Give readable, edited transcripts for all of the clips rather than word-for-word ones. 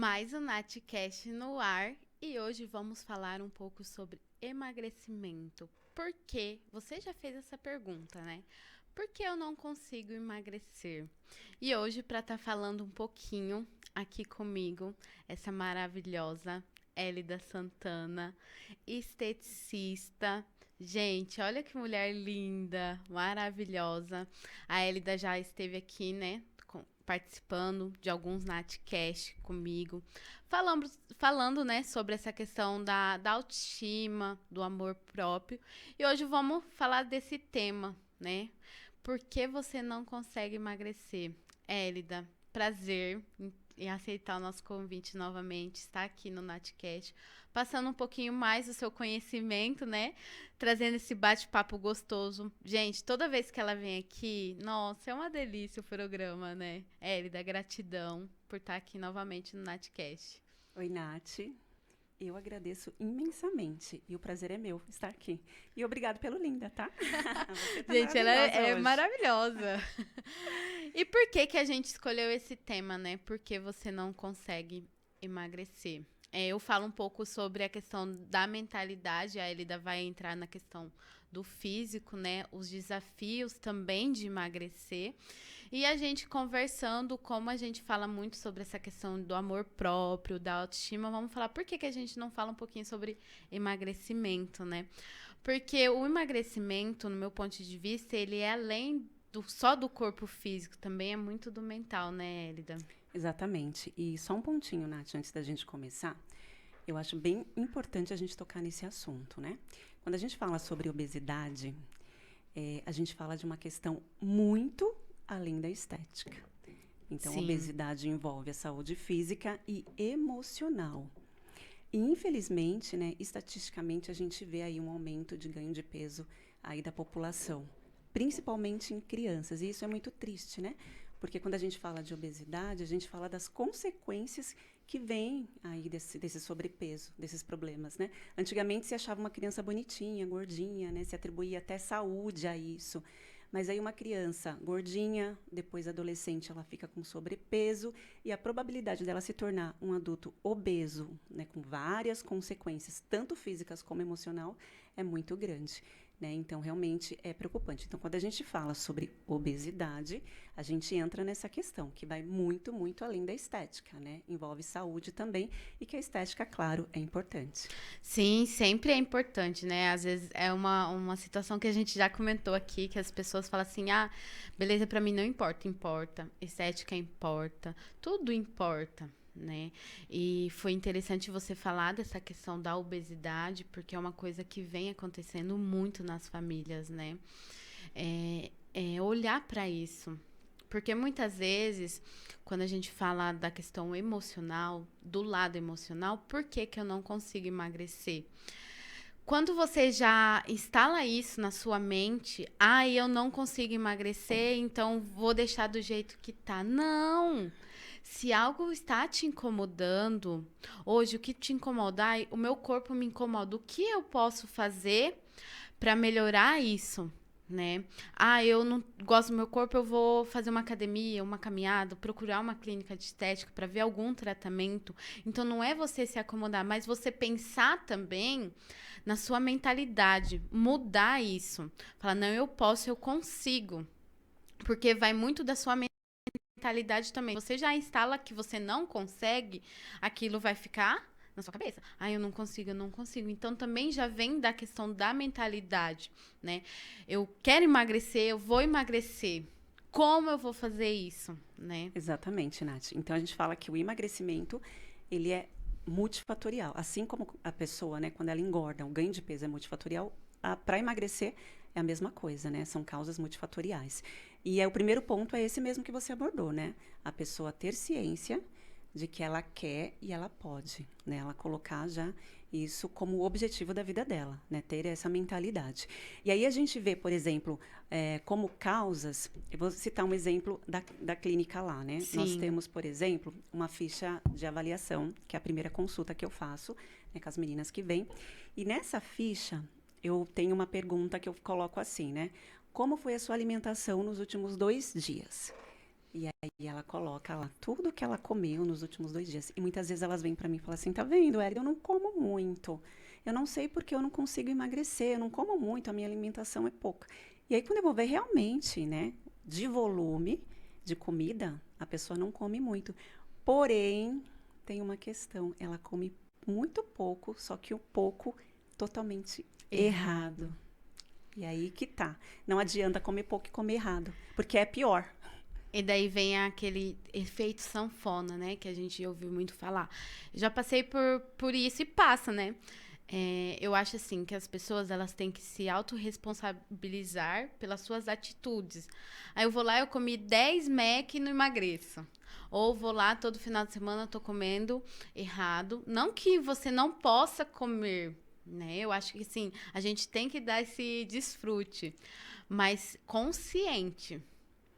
Mais um Natcast no ar e hoje vamos falar um pouco sobre emagrecimento. Por quê? Você já fez essa pergunta, né? Por que eu não consigo emagrecer? E hoje, para estar falando um pouquinho aqui comigo, essa maravilhosa Elida Santana, esteticista. Gente, olha que mulher linda, maravilhosa. A Elida já esteve aqui, né? Participando de alguns Natcast comigo, falando, né, sobre essa questão da autoestima, do amor próprio. E hoje vamos falar desse tema, né? Por que você não consegue emagrecer? Élida, prazer em aceitar o nosso convite novamente, estar aqui no Natcast, passando um pouquinho mais do seu conhecimento, né? Trazendo esse bate-papo gostoso. Gente, toda vez que ela vem aqui, nossa, é uma delícia o programa, né? Élida, gratidão por estar aqui novamente no Natcast. Oi, Nath. Eu agradeço imensamente e o prazer é meu estar aqui. E obrigado pelo linda, tá? Você tá Gente, ela maravilhosa é hoje. maravilhosa. E por que que a gente escolheu esse tema, né? Porque você não consegue emagrecer. Eu falo um pouco sobre a questão da mentalidade, a Elida vai entrar na questão do físico, né? Os desafios também de emagrecer. E a gente conversando, como a gente fala muito sobre essa questão do amor próprio, da autoestima, vamos falar por que que a gente não fala um pouquinho sobre emagrecimento, né? Porque o emagrecimento, no meu ponto de vista, ele é além só do corpo físico, também é muito do mental, né, Elida? Exatamente. E só um pontinho, Nath, antes da gente começar. Eu acho bem importante a gente tocar nesse assunto, né? Quando a gente fala sobre obesidade, a gente fala de uma questão muito além da estética. Então, a Sim. obesidade envolve a saúde física e emocional. E, infelizmente, né, estatisticamente, a gente vê aí um aumento de ganho de peso aí da população, principalmente em crianças. E isso é muito triste, né? Porque quando a gente fala de obesidade, a gente fala das consequências que vêm aí desse sobrepeso, desses problemas, né? Antigamente se achava uma criança bonitinha, gordinha, né? Se atribuía até saúde a isso. Mas aí uma criança gordinha, depois adolescente, ela fica com sobrepeso e a probabilidade dela se tornar um adulto obeso, né, com várias consequências, tanto físicas como emocional, é muito grande. Né? Então, realmente é preocupante. Então, quando a gente fala sobre obesidade, a gente entra nessa questão, que vai muito, muito além da estética, né? Envolve saúde também, e que a estética, claro, é importante. Sim, sempre é importante, né? Às vezes é uma situação que a gente já comentou aqui, que as pessoas falam assim, ah, beleza, pra mim não importa, importa, estética importa, tudo importa, né? E foi interessante você falar dessa questão da obesidade, porque é uma coisa que vem acontecendo muito nas famílias, né? Olhar pra isso. Porque muitas vezes, quando a gente fala da questão emocional, do lado emocional, por que que eu não consigo emagrecer? Quando você já instala isso na sua mente, ah, eu não consigo emagrecer, então vou deixar do jeito que tá. Não! Se algo está te incomodando, hoje o que te incomodar, o meu corpo me incomoda, o que eu posso fazer para melhorar isso? Né? Ah, eu não gosto do meu corpo, eu vou fazer uma academia, uma caminhada, procurar uma clínica de estética para ver algum tratamento. Então não é você se acomodar, mas você pensar também na sua mentalidade, mudar isso. Falar, não, eu posso, eu consigo. Porque vai muito da sua mentalidade também. Você já instala que você não consegue, aquilo vai ficar na sua cabeça. Ah, eu não consigo, eu não consigo. Então também já vem da questão da mentalidade, né? Eu quero emagrecer, eu vou emagrecer. Como eu vou fazer isso, né? Exatamente, Nath. Então, a gente fala que o emagrecimento, ele é multifatorial. Assim como a pessoa, né, quando ela engorda, o ganho de peso é multifatorial, para emagrecer é a mesma coisa, né? São causas multifatoriais. E o primeiro ponto é esse mesmo que você abordou, né? A pessoa ter ciência de que ela quer e ela pode, né? Ela colocar já isso como objetivo da vida dela, né? Ter essa mentalidade. E aí a gente vê, por exemplo, como causas, eu vou citar um exemplo da clínica lá, né? Nós Sim. temos, por exemplo, uma ficha de avaliação, que é a primeira consulta que eu faço, né, com as meninas que vêm. E nessa ficha, eu tenho uma pergunta que eu coloco assim, né? Como foi a sua alimentação nos últimos 2 dias? E aí ela coloca lá tudo que ela comeu nos últimos 2 dias. E muitas vezes elas vêm para mim e falam assim, tá vendo, Érica, eu não como muito. Eu não sei porque eu não consigo emagrecer, eu não como muito, a minha alimentação é pouca. E aí quando eu vou ver realmente, né, de volume de comida, a pessoa não come muito. Porém, tem uma questão, ela come muito pouco, só que o pouco totalmente errado. E aí que tá. Não adianta comer pouco e comer errado, porque é pior. E daí vem aquele efeito sanfona, né? Que a gente ouviu muito falar. Já passei por isso e passa, né? Eu acho assim que as pessoas elas têm que se autorresponsabilizar pelas suas atitudes. Aí eu vou lá, eu comi 10 Mac e não emagreço. Ou vou lá, todo final de semana eu tô comendo errado. Não que você não possa comer, né? Eu acho que sim, a gente tem que dar esse desfrute, mas consciente,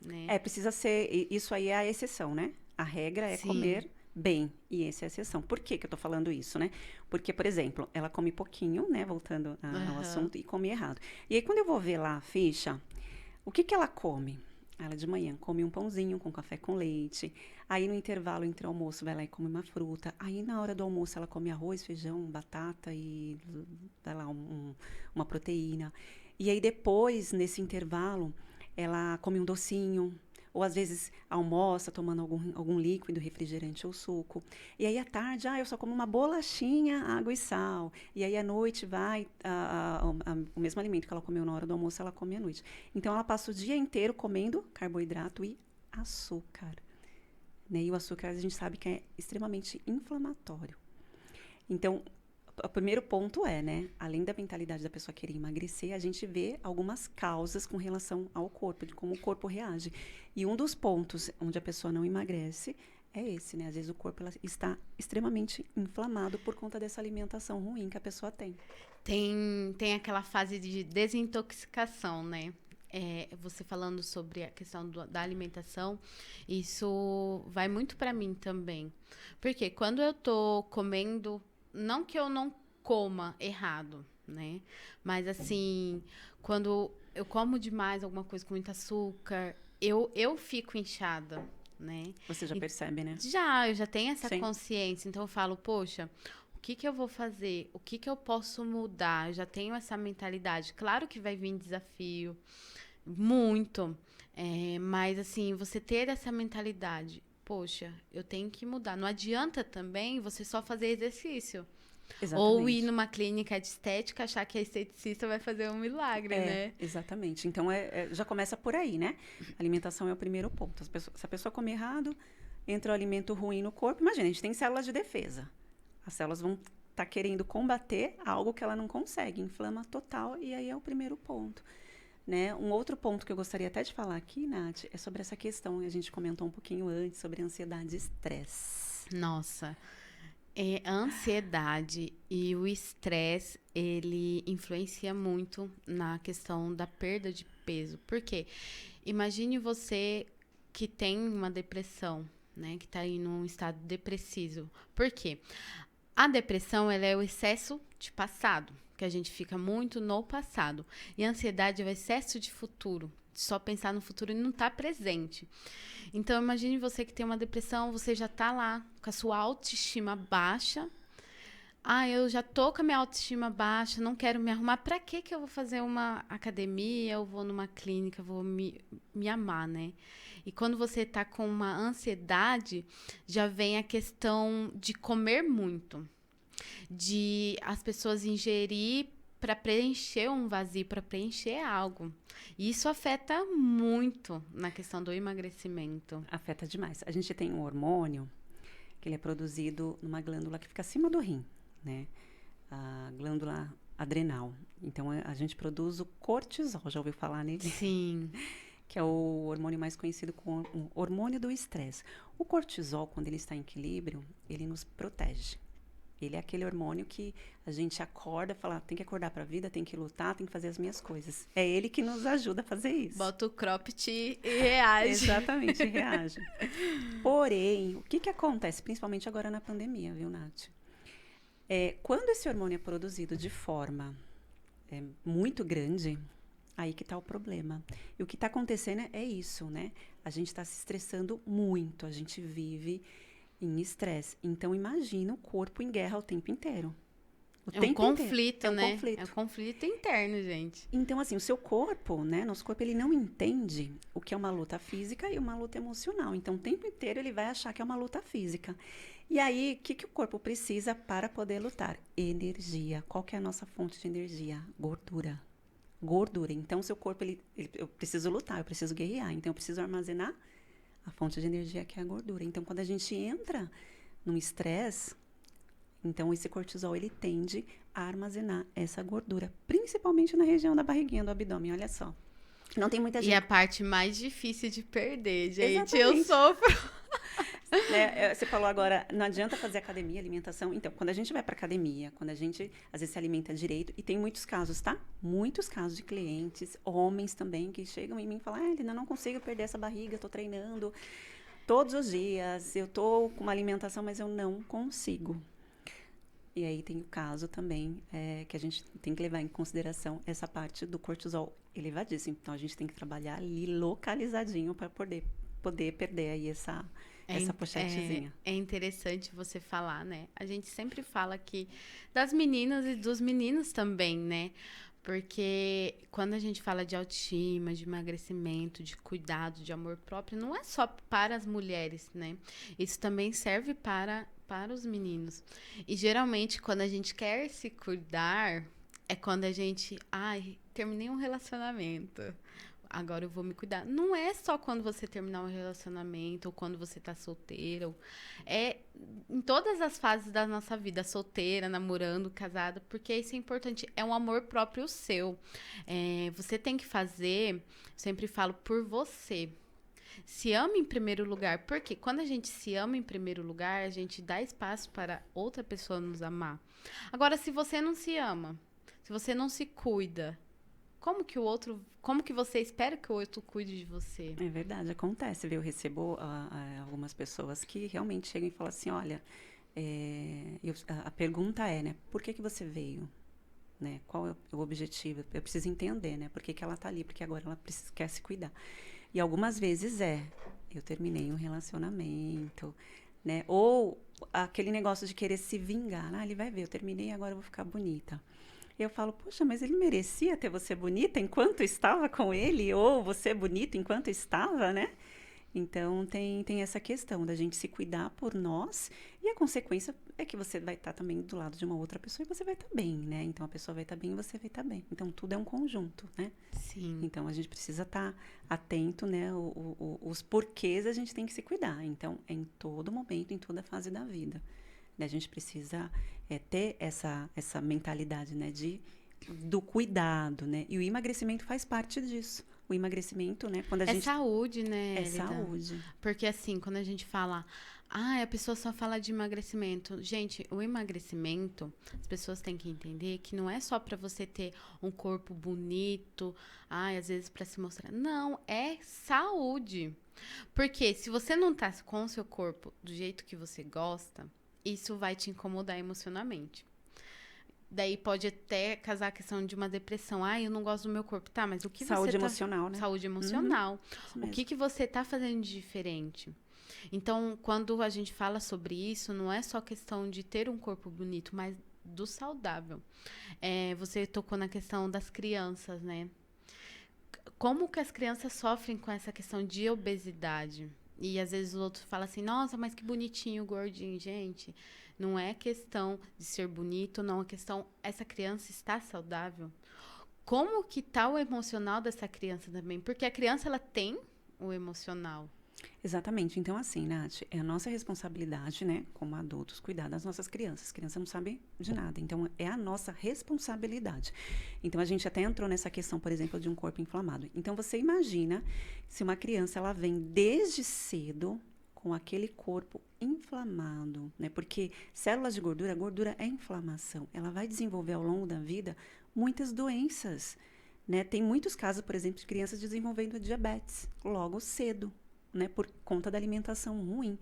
né? Precisa ser. Isso aí é a exceção, né? A regra é Sim. comer bem. E essa é a exceção. Por que que eu tô falando isso, né? Porque, por exemplo, ela come pouquinho, né? Voltando ao Aham. assunto, e come errado. E aí, quando eu vou ver lá a ficha, o que que ela come? Ela de manhã come um pãozinho com café com leite. Aí no intervalo entre o almoço vai lá e come uma fruta. Aí na hora do almoço ela come arroz, feijão, batata e vai lá uma proteína. E aí depois, nesse intervalo, ela come um docinho. Ou às vezes almoça tomando algum líquido, refrigerante ou suco. E aí à tarde, eu só como uma bolachinha, água e sal. E aí à noite vai, o mesmo alimento que ela comeu na hora do almoço, ela come à noite. Então ela passa o dia inteiro comendo carboidrato e açúcar. Né? E o açúcar a gente sabe que é extremamente inflamatório. Então, o primeiro ponto é, né? Além da mentalidade da pessoa querer emagrecer, a gente vê algumas causas com relação ao corpo, de como o corpo reage. E um dos pontos onde a pessoa não emagrece é esse, né? Às vezes o corpo está extremamente inflamado por conta dessa alimentação ruim que a pessoa tem. Tem aquela fase de desintoxicação, né? Você falando sobre a questão da alimentação, isso vai muito pra mim também. Porque quando eu tô comendo, não que eu não coma errado, né? Mas assim, quando eu como demais alguma coisa com muito açúcar, eu fico inchada, né? Você já percebe, né? Eu já tenho essa Sim. consciência, então eu falo, poxa, o que que eu vou fazer? O que que eu posso mudar? Eu já tenho essa mentalidade. Claro que vai vir desafio, muito, mas assim, você ter essa mentalidade, poxa, eu tenho que mudar. Não adianta também você só fazer exercício. Ou ir Exatamente. numa clínica de estética, achar que a esteticista vai fazer um milagre, né? Exatamente. Então, já começa por aí, né? A alimentação é o primeiro ponto. Se a pessoa comer errado, entra o alimento ruim no corpo. Imagina, a gente tem células de defesa. As células vão estar querendo combater algo que ela não consegue. Inflama total, e aí é o primeiro ponto. Né? Um outro ponto que eu gostaria até de falar aqui, Nath, é sobre essa questão, a gente comentou um pouquinho antes, sobre ansiedade e estresse. Nossa, a ansiedade e o estresse, ele influencia muito na questão da perda de peso. Por quê? Imagine você que tem uma depressão, né? Que tá aí num estado depressivo. Por quê? A depressão, ela é o excesso de passado, que a gente fica muito no passado. E a ansiedade é o excesso de futuro, só pensar no futuro e não estar presente. Então, imagine você que tem uma depressão, você já tá lá com a sua autoestima baixa. Eu já tô com a minha autoestima baixa, não quero me arrumar. Pra que eu vou fazer uma academia? Eu vou numa clínica, vou me amar, né? E quando você tá com uma ansiedade, já vem a questão de comer muito, de as pessoas ingerir para preencher um vazio, para preencher algo. E isso afeta muito na questão do emagrecimento. Afeta demais. A gente tem um hormônio que ele é produzido numa glândula que fica acima do rim, né? A glândula adrenal. Então, a gente produz o cortisol, já ouviu falar nele? Sim. Que é o hormônio mais conhecido como o hormônio do estresse. O cortisol, quando ele está em equilíbrio, ele nos protege. Ele é aquele hormônio que a gente acorda e fala, tem que acordar para a vida, tem que lutar, tem que fazer as minhas coisas. É ele que nos ajuda a fazer isso. Bota o cropped e reage. Exatamente, reage. Porém, o que que acontece, principalmente agora na pandemia, viu, Nath? Quando esse hormônio é produzido de forma muito grande, Aí que está o problema. E o que está acontecendo é isso, né? A gente está se estressando muito, a gente vive em estresse. Então, imagina o corpo em guerra o tempo inteiro. O É um tempo inteiro. conflito, É um né? É um conflito. conflito interno, gente. Então, assim, o seu corpo, né? Nosso corpo, ele não entende o que é uma luta física e uma luta emocional. Então, o tempo inteiro ele vai achar que é uma luta física. E aí, o que o corpo precisa para poder lutar? Energia. Qual que é a nossa fonte de energia? Gordura. Gordura. Então, seu corpo, eu preciso lutar, eu preciso guerrear. Então, eu preciso armazenar a fonte de energia que é a gordura. Então, quando a gente entra num estresse, então esse cortisol, ele tende a armazenar essa gordura, principalmente na região da barriguinha, do abdômen, olha só. Não tem muita E gente... a parte mais difícil de perder, gente. Eu Exatamente. sofro. Né? Você falou agora, não adianta fazer academia, alimentação. Então, quando a gente vai para academia, quando a gente às vezes se alimenta direito, e tem muitos casos, tá? Muitos casos de clientes, homens também, que chegam em mim e falam: ah, Helena, eu não consigo perder essa barriga, eu tô treinando todos os dias, eu tô com uma alimentação, mas eu não consigo. E aí tem o caso também que a gente tem que levar em consideração essa parte do cortisol elevadíssimo. Então, a gente tem que trabalhar ali localizadinho para poder perder aí essa pochetezinha. É interessante você falar, né? A gente sempre fala aqui das meninas e dos meninos também, né? Porque quando a gente fala de autoestima, de emagrecimento, de cuidado, de amor próprio, não é só para as mulheres, né? Isso também serve para os meninos. E geralmente, quando a gente quer se cuidar, é quando a gente, ai, terminei um relacionamento. Agora eu vou me cuidar. Não é só quando você terminar um relacionamento ou quando você tá solteira. É em todas as fases da nossa vida, solteira, namorando, casada, porque isso é importante. É um amor próprio seu. Você tem que fazer, sempre falo, por você. Se ama em primeiro lugar, porque quando a gente se ama em primeiro lugar, a gente dá espaço para outra pessoa nos amar. Agora, se você não se ama, se você não se cuida, como que você espera que o outro cuide de você? É verdade, acontece, viu? Eu recebo algumas pessoas que realmente chegam e falam assim: olha, a pergunta é, né? Por que você veio? Né? Qual é o objetivo? Eu preciso entender, né? Por que ela tá ali? Porque agora ela quer se cuidar. E algumas vezes eu terminei um relacionamento, né? Ou aquele negócio de querer se vingar. Ah, ele vai ver, eu terminei, agora eu vou ficar bonita. Eu falo: poxa, mas ele merecia ter você bonita enquanto estava com ele, ou você bonita enquanto estava, né? Então, tem essa questão da gente se cuidar por nós, e a consequência é que você vai estar também do lado de uma outra pessoa e você vai estar bem, né? Então, a pessoa vai estar bem e você vai estar bem. Então, tudo é um conjunto, né? Sim. Então, a gente precisa estar atento, né? Os porquês a gente tem que se cuidar. Então, é em todo momento, em toda fase da vida. A gente precisa ter essa mentalidade, né, do cuidado, né? E o emagrecimento faz parte disso. O emagrecimento, né, quando a gente... saúde, né, É Elida? saúde. Porque assim, quando a gente fala, a pessoa só fala de emagrecimento. Gente, o emagrecimento, as pessoas têm que entender que não é só para você ter um corpo bonito, às vezes para se mostrar. Não, é saúde. Porque se você não tá com o seu corpo do jeito que você gosta, isso vai te incomodar emocionalmente. Daí pode até casar a questão de uma depressão. Eu não gosto do meu corpo. Tá, mas o que Saúde você tá... emocional, né? Saúde emocional. Uhum. O que você tá fazendo de diferente? Então, quando a gente fala sobre isso, não é só questão de ter um corpo bonito, mas do saudável. Você tocou na questão das crianças, né? Como que as crianças sofrem com essa questão de obesidade? E às vezes os outros falam assim: nossa, mas que bonitinho, gordinho. Gente, não é questão de ser bonito, não é questão... Essa criança está saudável? Como que tá o emocional dessa criança também? Porque a criança, ela tem o emocional. Exatamente. Então, assim, Nath, é a nossa responsabilidade, né, como adultos, cuidar das nossas crianças. As crianças não sabem de nada. Então, é a nossa responsabilidade. Então, a gente até entrou nessa questão, por exemplo, de um corpo inflamado. Então, você imagina se uma criança, ela vem desde cedo com aquele corpo inflamado, né? Porque células de gordura, gordura é inflamação. Ela vai desenvolver ao longo da vida muitas doenças, né? Tem muitos casos, por exemplo, de crianças desenvolvendo diabetes logo cedo, né? Por conta da alimentação ruim,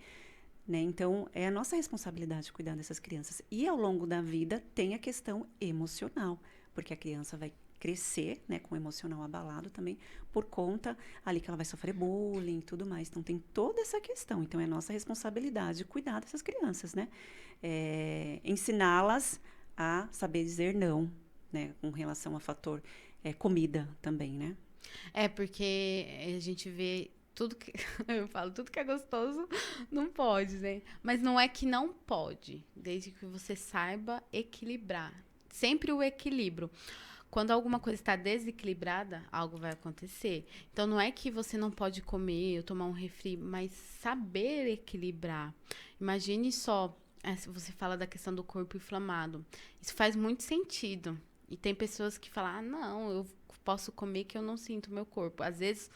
né? Então, é a nossa responsabilidade cuidar dessas crianças. E ao longo da vida tem a questão emocional, porque a criança vai crescer, né, com o emocional abalado também, por conta ali que ela vai sofrer bullying e tudo mais. Então, tem toda essa questão. Então, é nossa responsabilidade cuidar dessas crianças, né? Ensiná-las a saber dizer não, né, com relação ao fator comida também, né? Porque a gente vê tudo que. Eu falo, tudo que é gostoso não pode, né? Mas não é que não pode, desde que você saiba equilibrar. Sempre o equilíbrio. Quando alguma coisa está desequilibrada, algo vai acontecer. Então, não é que você não pode comer ou tomar um refri, mas saber equilibrar. Imagine só, se você fala da questão do corpo inflamado. Isso faz muito sentido. E tem pessoas que falam, não, eu posso comer que eu não sinto meu corpo. Às vezes,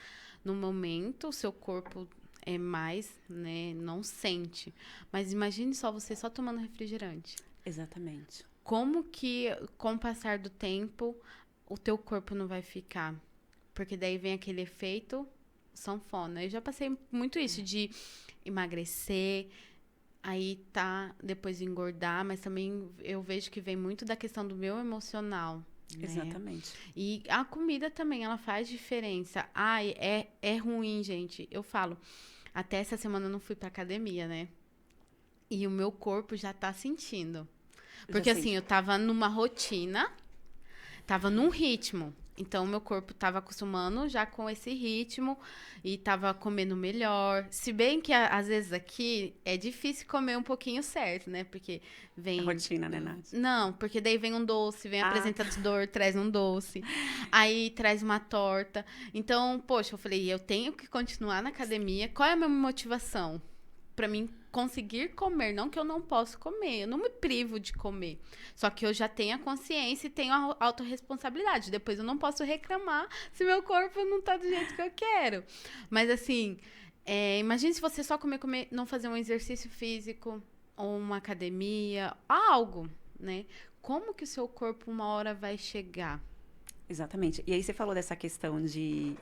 no momento, o seu corpo é mais, né, não sente. Mas imagine só você só tomando refrigerante. Exatamente. Como que, com o passar do tempo, o teu corpo não vai ficar? Porque daí vem aquele efeito sanfona. Eu já passei muito isso de emagrecer, aí depois engordar, mas também eu vejo que vem muito da questão do meu emocional. Né? Exatamente. E a comida também, ela faz diferença. É ruim, gente. Eu falo, até essa semana eu não fui pra academia, né? E o meu corpo já tá sentindo. Porque assim, eu tava numa rotina, tava num ritmo. Então, o meu corpo tava acostumando já com esse ritmo e tava comendo melhor. Se bem que, às vezes, aqui é difícil comer um pouquinho certo, né? Porque vem... A rotina, né, Nath? Não, porque daí vem um doce, vem apresentador, traz um doce. Aí traz uma torta. Então, poxa, eu falei, eu tenho que continuar na academia. Qual é a minha motivação? Pra mim conseguir comer, não que eu não posso comer, eu não me privo de comer. Só que eu já tenho a consciência e tenho a autorresponsabilidade. Depois eu não posso reclamar se meu corpo não tá do jeito que eu quero. Mas assim, imagine se você só comer, não fazer um exercício físico ou uma academia, algo, né? Como que o seu corpo uma hora vai chegar? Exatamente. E aí você falou dessa questão de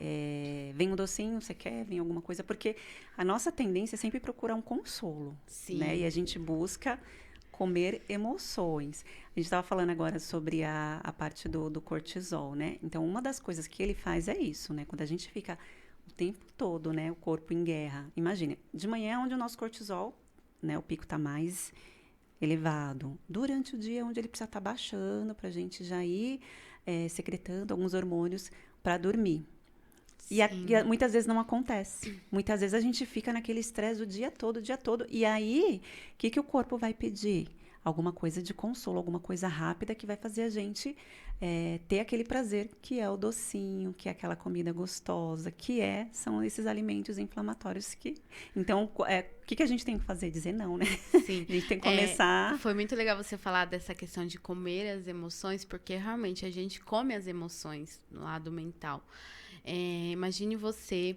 vem um docinho, você quer, vem alguma coisa, porque a nossa tendência é sempre procurar um consolo, Sim. né? E a gente busca comer emoções. A gente estava falando agora sobre a parte do cortisol, né? Então, uma das coisas que ele faz é isso, né? Quando a gente fica o tempo todo, né, o corpo em guerra. Imagine, de manhã é onde o nosso cortisol, né, o pico está mais elevado. Durante o dia é onde ele precisa estar baixando para a gente já ir secretando alguns hormônios para dormir. E muitas vezes não acontece. Muitas vezes a gente fica naquele estresse o dia todo. E aí, o que o corpo vai pedir? Alguma coisa de consolo, alguma coisa rápida que vai fazer a gente ter aquele prazer, que é o docinho, que é aquela comida gostosa, são esses alimentos inflamatórios que... Então, o que a gente tem que fazer? Dizer não, né? Sim. A gente tem que começar... Foi muito legal você falar dessa questão de comer as emoções, porque realmente a gente come as emoções no lado mental. Imagine você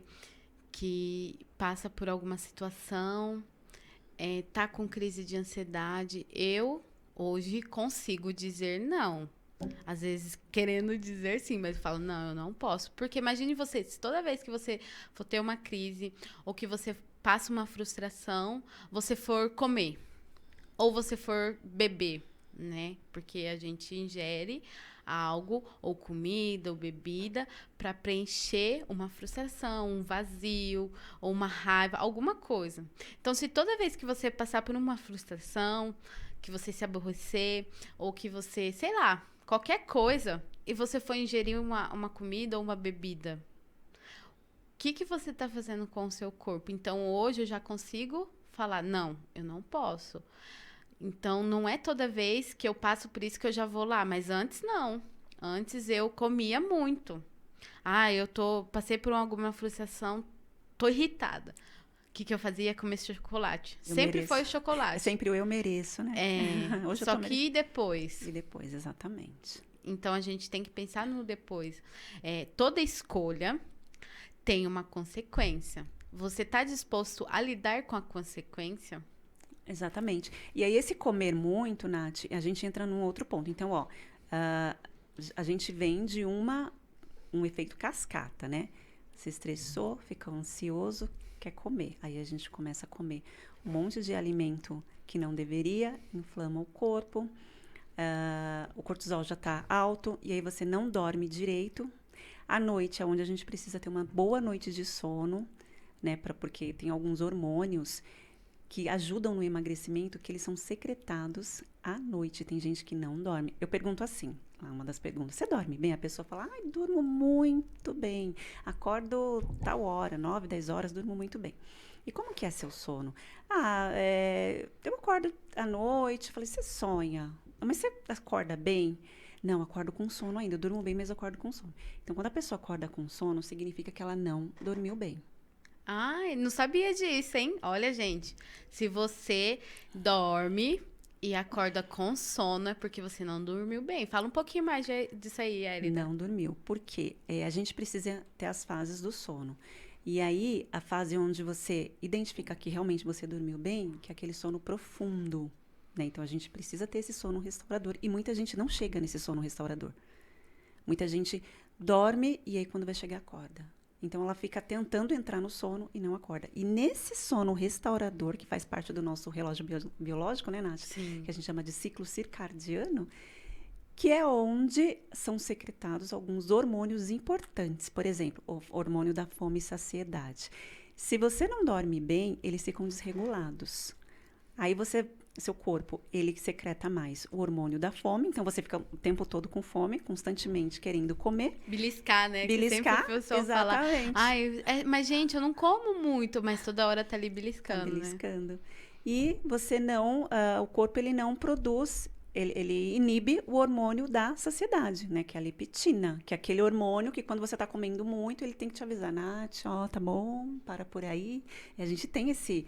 que passa por alguma situação, tá com crise de ansiedade. Eu, hoje, consigo dizer não. Às vezes, querendo dizer sim, mas eu falo, não, eu não posso. Porque imagine você, se toda vez que você for ter uma crise, ou que você passa uma frustração, você for comer, ou você for beber, né? Porque a gente ingere algo, ou comida, ou bebida, para preencher uma frustração, um vazio, ou uma raiva, alguma coisa. Então, se toda vez que você passar por uma frustração, que você se aborrecer, ou que você, sei lá, qualquer coisa, e você for ingerir uma comida ou uma bebida, o que você está fazendo com o seu corpo? Então, hoje eu já consigo falar, não, eu não posso. Então, não é toda vez que eu passo por isso que eu já vou lá, mas antes não. Antes eu comia muito. Passei por alguma frustração, tô irritada. O que eu fazia? Comer chocolate. Sempre foi chocolate. É sempre eu mereço, né? Hoje só que depois. E depois, exatamente. Então, a gente tem que pensar no depois. Toda escolha tem uma consequência. Você tá disposto a lidar com a consequência? Exatamente. E aí, esse comer muito, Nath, a gente entra num outro ponto. Então, a gente vem de um efeito cascata, né? Se estressou, fica ansioso, quer comer. Aí a gente começa a comer um monte de alimento que não deveria, inflama o corpo. o cortisol já está alto, e aí você não dorme direito. À noite é onde a gente precisa ter uma boa noite de sono, né? Porque tem alguns hormônios que ajudam no emagrecimento, que eles são secretados à noite. Tem gente que não dorme. Eu pergunto assim, uma das perguntas, você dorme bem? A pessoa fala, ai, durmo muito bem. Acordo tal hora, 9, 10 horas, durmo muito bem. E como que é seu sono? Eu acordo à noite. Falei, você sonha? Mas você acorda bem? Não, acordo com sono ainda. Eu durmo bem, mas acordo com sono. Então, quando a pessoa acorda com sono, significa que ela não dormiu bem. Ai, não sabia disso, hein? Olha, gente, se você dorme e acorda com sono, é porque você não dormiu bem. Fala um pouquinho mais disso aí, Elida. Não dormiu. Por quê? A gente precisa ter as fases do sono. E aí, a fase onde você identifica que realmente você dormiu bem, que é aquele sono profundo, né? Então, a gente precisa ter esse sono restaurador. E muita gente não chega nesse sono restaurador. Muita gente dorme e aí, quando vai chegar, acorda. Então, ela fica tentando entrar no sono e não acorda. E nesse sono restaurador, que faz parte do nosso relógio biológico, né, Nath? Sim. Que a gente chama de ciclo circadiano, que é onde são secretados alguns hormônios importantes. Por exemplo, o hormônio da fome e saciedade. Se você não dorme bem, eles ficam desregulados. Aí seu corpo, ele secreta mais o hormônio da fome, então você fica o tempo todo com fome, constantemente querendo comer. Beliscar, né? Beliscar, que sempre o pessoal exatamente. fala, ai, mas gente, eu não como muito, mas toda hora tá ali beliscando, Tá beliscando. Né? E você não, o corpo ele não produz, ele inibe o hormônio da saciedade, né? Que é a leptina, que é aquele hormônio que quando você tá comendo muito, ele tem que te avisar, Nath, ó, tá bom, para por aí. E a gente tem esse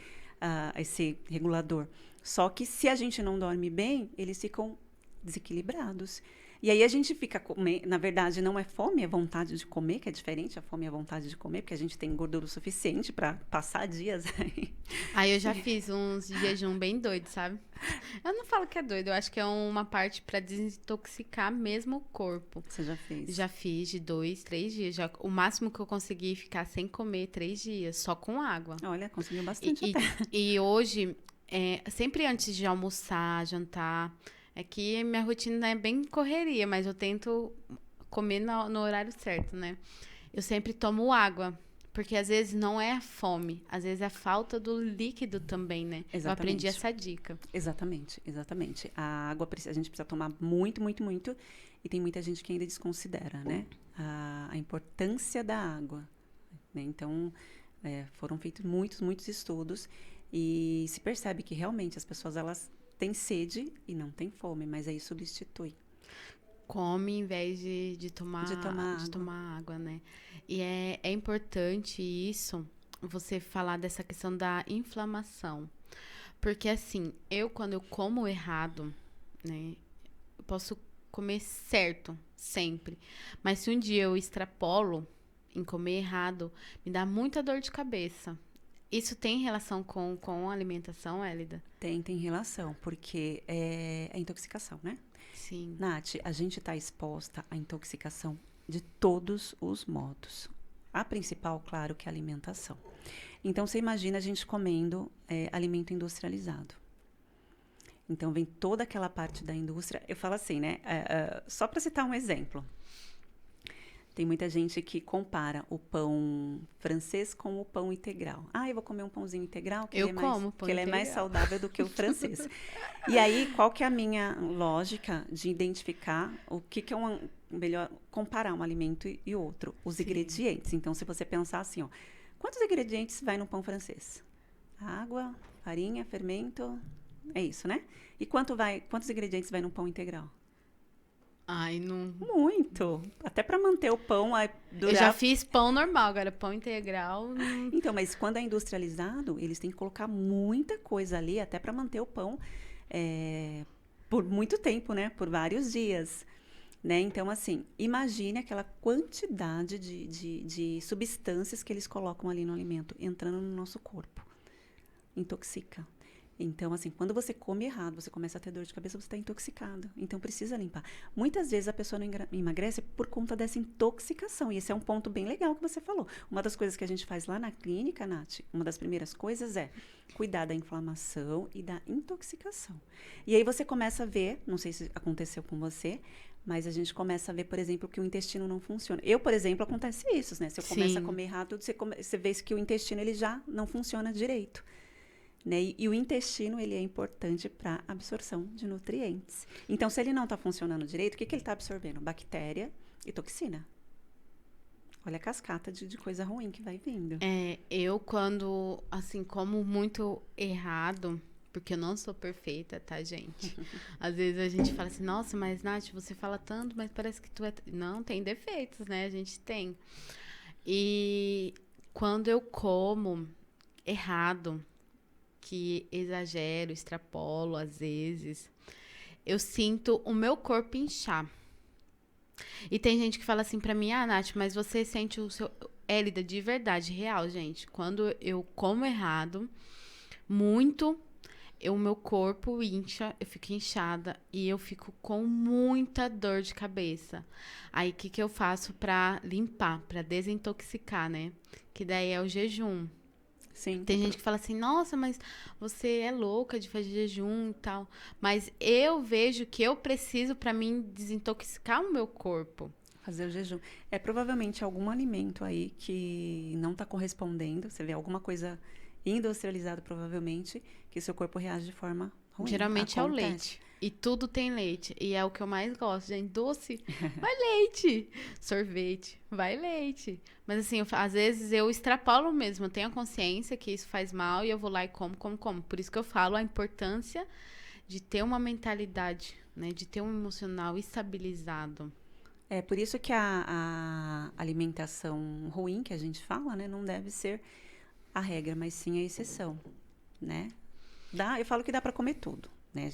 regulador. Só que se a gente não dorme bem, eles ficam desequilibrados. E aí a gente fica comendo, na verdade não é fome, é vontade de comer, que é diferente, a fome é a vontade de comer, porque a gente tem gordura o suficiente para passar dias aí. Aí eu já fiz uns jejum bem doido, sabe? Eu não falo que é doido, eu acho que é uma parte para desintoxicar mesmo o corpo. Você já fez? Já fiz de 2, 3 dias. O máximo que eu consegui ficar sem comer 3 dias, só com água. Olha, conseguiu bastante até. E hoje, sempre antes de almoçar, jantar, é que minha rotina é bem correria, mas eu tento comer no horário certo, né? Eu sempre tomo água. Porque às vezes não é a fome, às vezes é a falta do líquido também, né? Exatamente. Eu aprendi essa dica. Exatamente, exatamente. A água, a gente precisa tomar muito, muito, muito. E tem muita gente que ainda desconsidera, né? A importância da água. Né? Então, foram feitos muitos, muitos estudos. E se percebe que realmente as pessoas, elas têm sede e não têm fome. Mas aí substitui. Come em vez de tomar água, né? E é importante isso, você falar dessa questão da inflamação. Porque assim, quando eu como errado, né? Eu posso comer certo, sempre. Mas se um dia eu extrapolo em comer errado, me dá muita dor de cabeça. Isso tem relação com a alimentação, Elida? Tem relação, porque é a intoxicação, né? Sim. Nath, a gente está exposta à intoxicação de todos os modos. A principal, claro, que é a alimentação. Então, você imagina a gente comendo alimento industrializado. Então, vem toda aquela parte da indústria. Eu falo assim, né? Só para citar um exemplo. Tem muita gente que compara o pão francês com o pão integral. Eu vou comer um pãozinho integral, que ele é mais saudável do que o francês. E aí, qual que é a minha lógica de identificar o que é melhor comparar um alimento e outro? Os ingredientes. Então, se você pensar assim, quantos ingredientes vai no pão francês? Água, farinha, fermento, é isso, né? E quantos ingredientes vai no pão integral? Não... Muito. Até para manter o pão durar... Eu já fiz pão normal, agora pão integral... Então, mas quando é industrializado, eles têm que colocar muita coisa ali, até para manter o pão por muito tempo, né? Por vários dias. Né? Então, assim, imagine aquela quantidade de substâncias que eles colocam ali no alimento, entrando no nosso corpo. Intoxica. Então, assim, quando você come errado, você começa a ter dor de cabeça, você está intoxicado. Então, precisa limpar. Muitas vezes a pessoa não emagrece por conta dessa intoxicação. E esse é um ponto bem legal que você falou. Uma das coisas que a gente faz lá na clínica, Nath, uma das primeiras coisas é cuidar da inflamação e da intoxicação. E aí você começa a ver, não sei se aconteceu com você, mas a gente começa a ver, por exemplo, que o intestino não funciona. Eu, por exemplo, acontece isso, né? Se eu começo a comer errado, você vê que o intestino ele já não funciona direito. Né? E o intestino ele é importante para absorção de nutrientes. Então, se ele não está funcionando direito, o que ele está absorvendo? Bactéria e toxina. Olha a cascata de coisa ruim que vai vindo. Eu quando, assim, como muito errado, porque eu não sou perfeita, tá, gente? Às vezes a gente fala assim, nossa, mas Nath, você fala tanto, mas parece que tu é... Não, tem defeitos, né? A gente tem. E quando eu como errado, que exagero, extrapolo às vezes, eu sinto o meu corpo inchar. E tem gente que fala assim pra mim, Nath, mas você sente o seu... Élida, de verdade, real, gente. Quando eu como errado, muito, o meu corpo incha, eu fico inchada e eu fico com muita dor de cabeça. Aí, o que eu faço pra limpar, pra desintoxicar, né? Que daí é o jejum. Sim. Tem gente que fala assim, nossa, mas você é louca de fazer jejum e tal. Mas eu vejo que eu preciso para mim desintoxicar o meu corpo. Fazer o jejum. É provavelmente algum alimento aí que não está correspondendo. Você vê alguma coisa industrializada, provavelmente, que seu corpo reage de forma ruim. Geralmente é o leite. E tudo tem leite. E é o que eu mais gosto, gente. Doce, vai leite. Sorvete, vai leite. Mas assim, às vezes eu extrapolo mesmo. Eu tenho a consciência que isso faz mal e eu vou lá e como. Por isso que eu falo a importância de ter uma mentalidade, né? De ter um emocional estabilizado. É por isso que a alimentação ruim que a gente fala, né? Não deve ser a regra, mas sim a exceção, né? Eu falo que dá para comer tudo, né?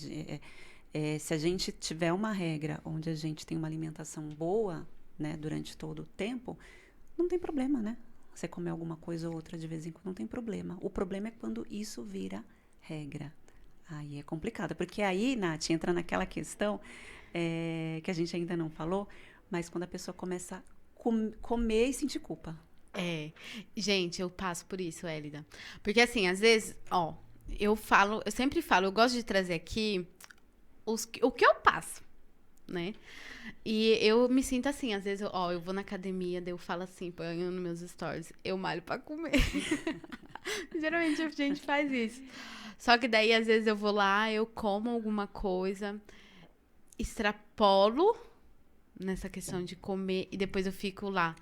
Se a gente tiver uma regra onde a gente tem uma alimentação boa, né, durante todo o tempo, não tem problema, né? Você comer alguma coisa ou outra de vez em quando, não tem problema. O problema é quando isso vira regra. Aí é complicado, porque aí, Nath, entra naquela questão que a gente ainda não falou, mas quando a pessoa começa a comer e sentir culpa. Gente, eu passo por isso, Élida. Porque assim, às vezes, eu sempre falo, eu gosto de trazer aqui o que eu passo, né? E eu me sinto assim, às vezes, eu vou na academia, daí eu falo assim, põe nos meus stories, eu malho pra comer. Geralmente a gente faz isso. Só que daí, às vezes, eu vou lá, eu como alguma coisa, extrapolo nessa questão de comer e depois eu fico lá.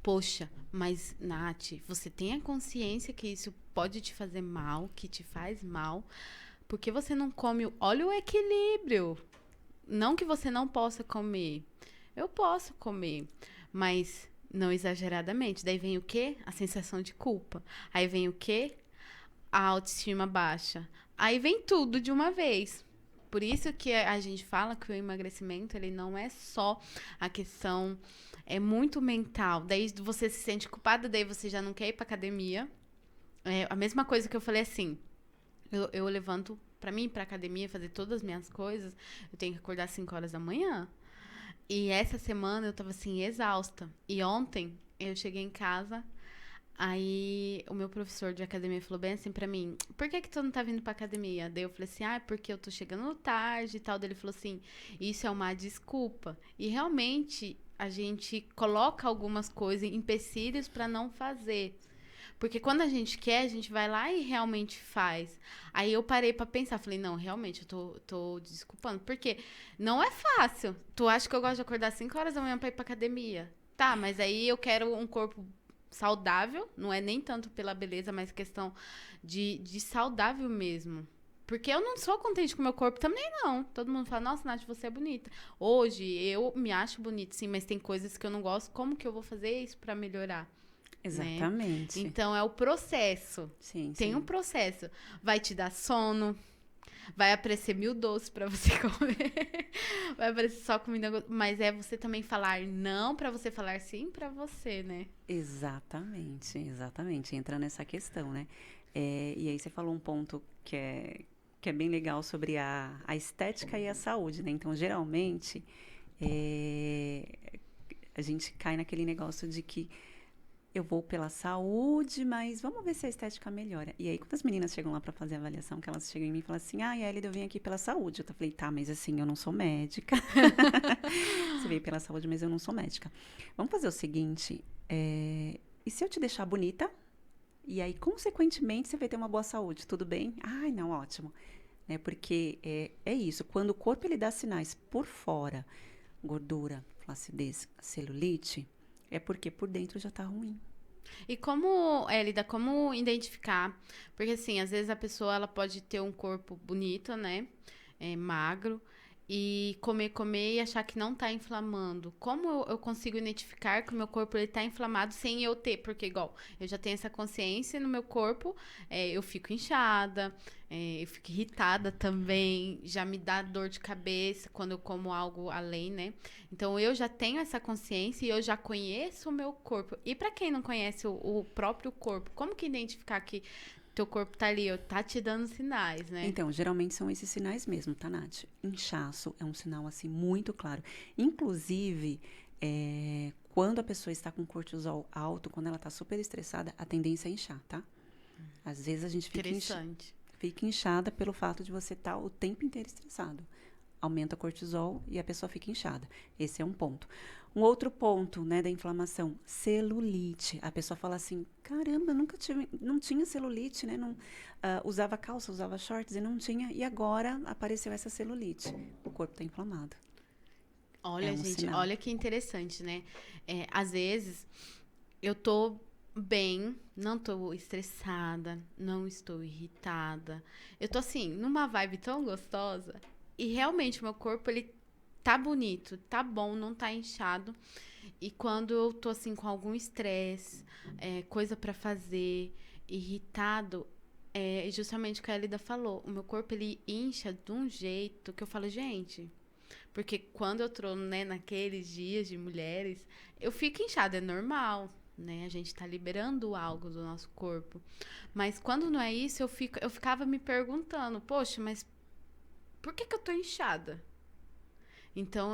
Poxa, mas, Nath, você tem a consciência que isso pode te fazer mal, que te faz mal? Por que você não come? Olha o equilíbrio. Não que você não possa comer. Eu posso comer, mas não exageradamente. Daí vem o quê? A sensação de culpa. Aí vem o quê? A autoestima baixa. Aí vem tudo de uma vez. Por isso que a gente fala que o emagrecimento, ele não é só a questão, é muito mental. Daí você se sente culpada, daí você já não quer ir pra academia. É a mesma coisa que eu falei assim, eu levanto pra mim, pra academia, fazer todas as minhas coisas, eu tenho que acordar às 5 horas da manhã. E essa semana eu tava assim, exausta. E ontem eu cheguei em casa, aí o meu professor de academia falou bem assim pra mim, por que tu não tá vindo pra academia? Daí eu falei assim, porque eu tô chegando tarde e tal. Daí ele falou assim, isso é uma desculpa. E realmente a gente coloca algumas coisas, empecilhos pra não fazer. Porque quando a gente quer, a gente vai lá e realmente faz. Aí eu parei pra pensar, falei, não, realmente, eu tô desculpando. Porque não é fácil. Tu acha que eu gosto de acordar 5 horas da manhã pra ir pra academia? Tá, mas aí eu quero um corpo saudável, não é nem tanto pela beleza, mas questão de saudável mesmo. Porque eu não sou contente com o meu corpo também, não. Todo mundo fala, nossa, Nath, você é bonita. Hoje, eu me acho bonita, sim, mas tem coisas que eu não gosto. Como que eu vou fazer isso pra melhorar? Exatamente. Né? Então, é o processo. Sim, Tem sim. um processo. Vai te dar sono, vai aparecer 1000 doces pra você comer, vai aparecer só comida, mas é você também falar não pra você falar sim pra você, né? Exatamente, exatamente. Entra nessa questão, né? E aí você falou um ponto que é que é bem legal sobre a estética e a saúde, né? Então, geralmente, a gente cai naquele negócio de que eu vou pela saúde, mas vamos ver se a estética melhora. E aí, quando as meninas chegam lá para fazer a avaliação, que elas chegam em mim e falam assim, Elida, eu vim aqui pela saúde. Eu falei, tá, mas assim, eu não sou médica. Você veio pela saúde, mas eu não sou médica. Vamos fazer o seguinte, e se eu te deixar bonita? E aí, consequentemente, você vai ter uma boa saúde, tudo bem? Ai, não, ótimo. Né? Porque é isso, quando o corpo ele dá sinais por fora, gordura, flacidez, celulite, é porque por dentro já tá ruim. E como, Elida, como identificar? Porque, assim, às vezes a pessoa ela pode ter um corpo bonito, né? Magro, e comer e achar que não tá inflamando. Como eu consigo identificar que o meu corpo ele tá inflamado sem eu ter? Porque, igual, eu já tenho essa consciência no meu corpo, eu fico inchada, eu fico irritada também, já me dá dor de cabeça quando eu como algo além, né? Então, eu já tenho essa consciência e eu já conheço o meu corpo. E pra quem não conhece o próprio corpo, como que identificar que teu corpo tá ali, tá te dando sinais, né? Então, geralmente são esses sinais mesmo, tá, Nath? Inchaço é um sinal, assim, muito claro. Inclusive, quando a pessoa está com cortisol alto, quando ela tá super estressada, a tendência é inchar, tá? Às vezes a gente fica inchada pelo fato de você estar o tempo inteiro estressado. Aumenta o cortisol e a pessoa fica inchada. Esse é um ponto. Um outro ponto, né, da inflamação, celulite. A pessoa fala assim, caramba, não tinha celulite, né? Não, usava calça, usava shorts e não tinha. E agora apareceu essa celulite. O corpo está inflamado. Olha, gente, sinal. Olha que interessante, né? Às vezes, eu tô bem, não tô estressada, não estou irritada. Eu tô, assim, numa vibe tão gostosa. E realmente, o meu corpo, ele tá bonito, tá bom, não tá inchado. E quando eu tô, assim, com algum estresse, coisa pra fazer, irritado, justamente o que a Elida falou. O meu corpo, ele incha de um jeito que eu falo, gente... Porque quando eu tô, né, naqueles dias de mulheres, eu fico inchada, é normal, né? A gente tá liberando algo do nosso corpo. Mas quando não é isso, eu ficava me perguntando, poxa, mas por que eu tô inchada? Então,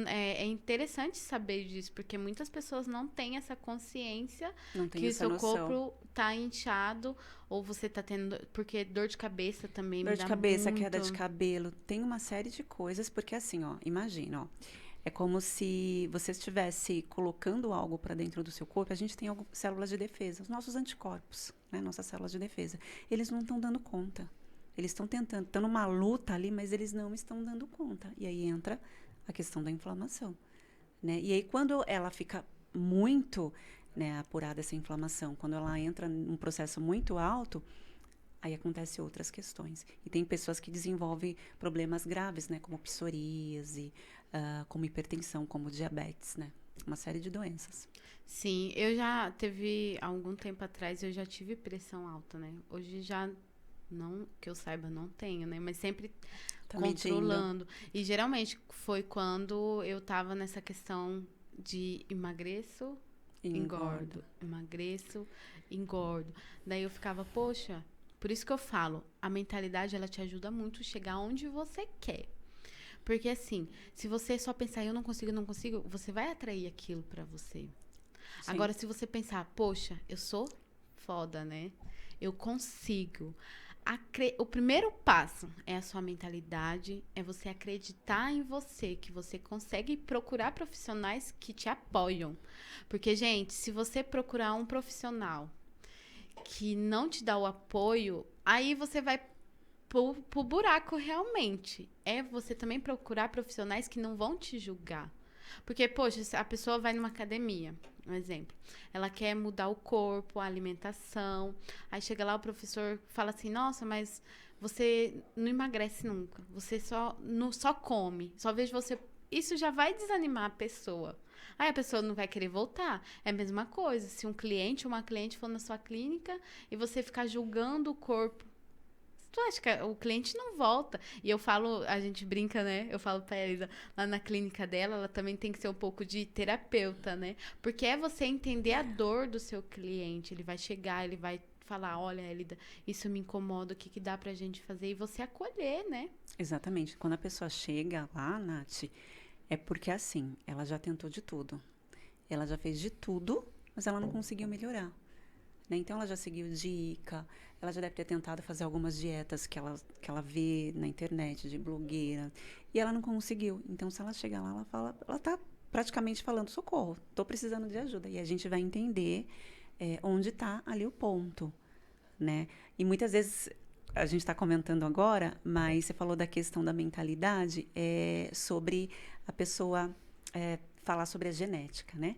é interessante saber disso, porque muitas pessoas não têm essa consciência que o seu corpo tá inchado, ou você tá tendo... Porque dor de cabeça também me dá muito. Dor de cabeça, queda de cabelo, tem uma série de coisas, porque assim, imagina, é como se você estivesse colocando algo para dentro do seu corpo. A gente tem células de defesa, os nossos anticorpos, né, nossas células de defesa. Eles não estão dando conta. Eles estão tentando, estão numa luta ali, mas eles não estão dando conta. E aí entra a questão da inflamação, né? E aí, quando ela fica muito, né, apurada essa inflamação, quando ela entra num processo muito alto, aí acontecem outras questões. E tem pessoas que desenvolvem problemas graves, né, como psoríase, como hipertensão, como diabetes, né? Uma série de doenças. Sim, eu já teve, algum tempo atrás, eu já tive pressão alta, né? Hoje já... Não, que eu saiba, não tenho, né? Mas sempre tá controlando. Medindo. E geralmente foi quando eu tava nessa questão de emagreço, engordo. Emagreço, engordo. Daí eu ficava, poxa, por isso que eu falo, a mentalidade, ela te ajuda muito a chegar onde você quer. Porque assim, se você só pensar, eu não consigo, você vai atrair aquilo pra você. Sim. Agora, se você pensar, poxa, eu sou foda, né? Eu consigo. O primeiro passo é a sua mentalidade, é você acreditar em você, que você consegue procurar profissionais que te apoiam. Porque, gente, se você procurar um profissional que não te dá o apoio, aí você vai pro buraco realmente. É você também procurar profissionais que não vão te julgar. Porque, poxa, a pessoa vai numa academia, um exemplo. Ela quer mudar o corpo, a alimentação. Aí chega lá, o professor fala assim, nossa, mas você não emagrece nunca. Você só come. Só vejo você... Isso já vai desanimar a pessoa. Aí a pessoa não vai querer voltar. É a mesma coisa. Se um cliente ou uma cliente for na sua clínica e você ficar julgando o corpo, tu acha que o cliente não volta? E eu falo, a gente brinca, né? Eu falo pra Elisa, lá na clínica dela, ela também tem que ser um pouco de terapeuta, né? Porque é você entender a dor do seu cliente. Ele vai chegar, ele vai falar, olha, Elida, isso me incomoda, o que que dá pra gente fazer? E você acolher, né? Exatamente. Quando a pessoa chega lá, Nath, é porque assim, ela já tentou de tudo. Ela já fez de tudo, mas ela não conseguiu melhorar. Né? Então, ela já seguiu dica, ela já deve ter tentado fazer algumas dietas que ela vê na internet, de blogueira, e ela não conseguiu. Então, se ela chegar lá, ela tá praticamente falando, socorro, tô precisando de ajuda. E a gente vai entender onde está ali o ponto, né? E muitas vezes, a gente está comentando agora, mas você falou da questão da mentalidade, sobre a pessoa falar sobre a genética, né?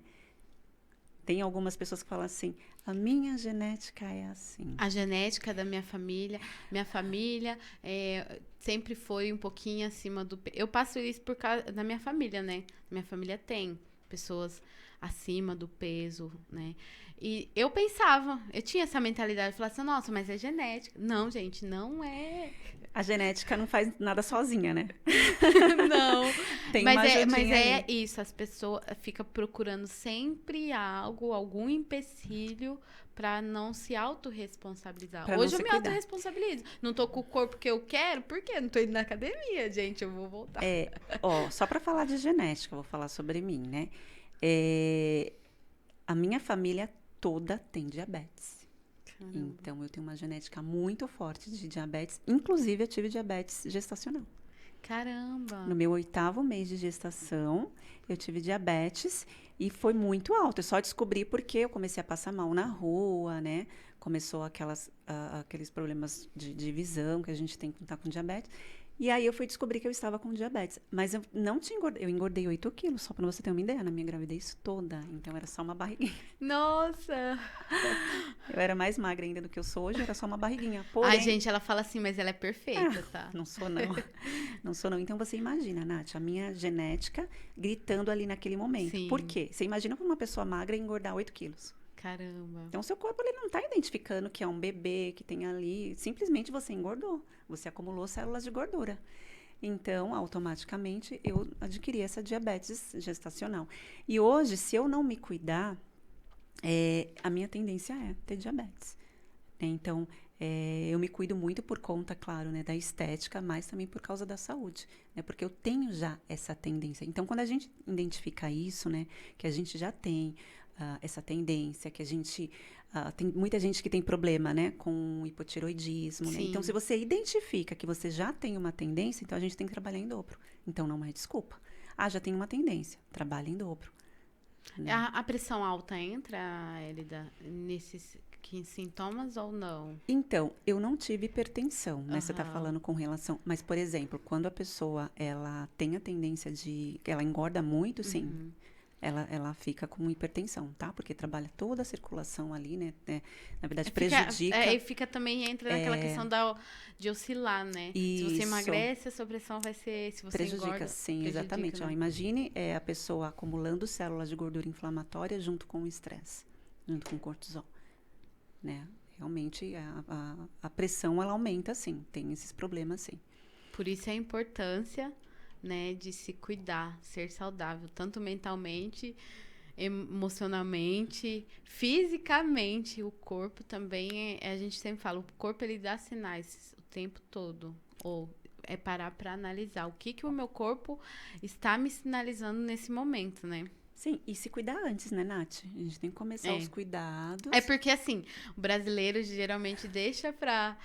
Tem algumas pessoas que falam assim, a minha genética é assim. A genética da minha família sempre foi um pouquinho acima do... Eu passo isso por causa da minha família, né? Minha família tem pessoas acima do peso, né? E eu pensava, eu tinha essa mentalidade, eu falava assim, nossa, mas é genética. Não, gente, não é. A genética não faz nada sozinha, né? Não. Tem mas uma ajudinha é aí. isso, as pessoas ficam procurando sempre algum empecilho pra não se autorresponsabilizar. Pra não Hoje eu se me cuidar. autorresponsabilizo. Não tô com o corpo que eu quero, por quê? Não tô indo na academia, gente, eu vou voltar. Só para falar de genética, eu vou falar sobre mim, né? A minha família toda tem diabetes. Caramba. Então, eu tenho uma genética muito forte de diabetes. Inclusive, eu tive diabetes gestacional. Caramba. No meu 8º mês de gestação, eu tive diabetes e foi muito alto. Eu só descobri porque eu comecei a passar mal na rua, né? Começou aqueles problemas de visão que a gente tem quando tá com diabetes. E aí eu fui descobrir que eu estava com diabetes. Mas eu não tinha engordado. Eu engordei 8 quilos, só para você ter uma ideia, na minha gravidez toda. Então era só uma barriguinha. Nossa. Eu era mais magra ainda do que eu sou hoje, era só uma barriguinha. Ai, Porém, gente, ela fala assim, mas ela é perfeita, tá? não sou não. Não sou não. Então você imagina, Nath, a minha genética gritando ali naquele momento. Sim. Por quê? Você imagina uma pessoa magra engordar 8 quilos. Caramba. Então, seu corpo ele não está identificando que é um bebê que tem ali. Simplesmente você engordou. Você acumulou células de gordura. Então, automaticamente, eu adquiri essa diabetes gestacional. E hoje, se eu não me cuidar, a minha tendência é ter diabetes. Né? Então, eu me cuido muito por conta, claro, né, da estética, mas também por causa da saúde. Né? Porque eu tenho já essa tendência. Então, quando a gente identifica isso, né, que a gente já tem essa tendência, que a gente... tem muita gente que tem problema, né, com hipotiroidismo, né? Então, se você identifica que você já tem uma tendência, então a gente tem que trabalhar em dobro. Então, não é desculpa. Já tem uma tendência, trabalha em dobro. Né? A pressão alta entra, Elida, nesses sintomas ou não? Então, eu não tive hipertensão, né? Você está Aham. falando com relação... Mas, por exemplo, quando a pessoa, ela tem a tendência de... Ela engorda muito, sim. Ela fica com hipertensão, tá? Porque trabalha toda a circulação ali, né? Na verdade, prejudica... E fica também, entra naquela questão de oscilar, né? Se você Isso. emagrece, a sua pressão vai ser... Se você Prejudica, engorda, sim, prejudica, exatamente. né? Ó, imagine a pessoa acumulando células de gordura inflamatória junto com o estresse, junto com o cortisol, né? Realmente, a pressão, ela aumenta, sim. Tem esses problemas, sim. Por isso a importância, né, de se cuidar, ser saudável, tanto mentalmente, emocionalmente, fisicamente. O corpo também, a gente sempre fala, o corpo ele dá sinais o tempo todo. Ou é parar para analisar o que o meu corpo está me sinalizando nesse momento, né? Sim, e se cuidar antes, né, Nath? A gente tem que começar os cuidados. É porque, assim, o brasileiro geralmente deixa pra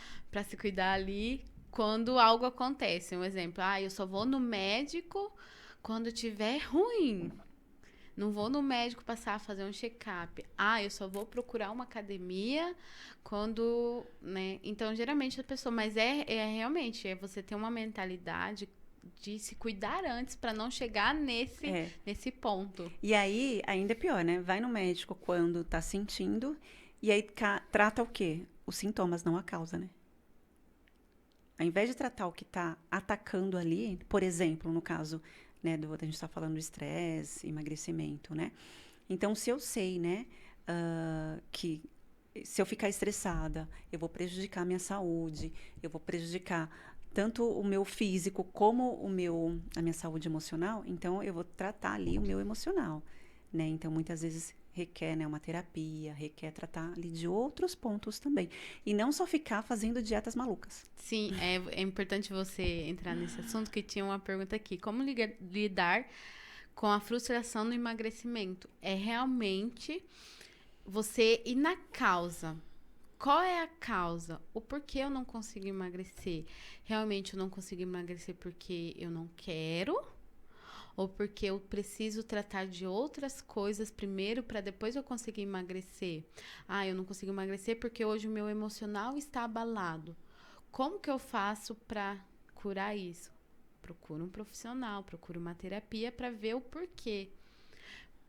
se cuidar ali quando algo acontece. Um exemplo, eu só vou no médico quando tiver ruim. Não vou no médico passar a fazer um check-up. Eu só vou procurar uma academia quando, né? Então, geralmente a pessoa... Mas realmente, você ter uma mentalidade de se cuidar antes para não chegar nesse ponto. E aí, ainda é pior, né? Vai no médico quando tá sentindo e aí trata o quê? Os sintomas, não a causa, né? Ao invés de tratar o que tá atacando ali, por exemplo, no caso, né, a gente tá falando do estresse, emagrecimento, né? Então, se eu sei, né, que se eu ficar estressada, eu vou prejudicar a minha saúde, eu vou prejudicar tanto o meu físico como a minha saúde emocional, então eu vou tratar ali o meu emocional, né? Então, muitas vezes requer, né, uma terapia, requer tratar ali de outros pontos também. E não só ficar fazendo dietas malucas. Sim, é importante você entrar nesse assunto, que tinha uma pergunta aqui. Como lidar com a frustração no emagrecimento? É realmente você ir na causa. Qual é a causa? O porquê eu não consigo emagrecer? Realmente eu não consigo emagrecer porque eu não quero? Ou porque eu preciso tratar de outras coisas primeiro para depois eu conseguir emagrecer? Ah, eu não consigo emagrecer porque hoje o meu emocional está abalado. Como que eu faço para curar isso? Procuro um profissional, procuro uma terapia para ver o porquê.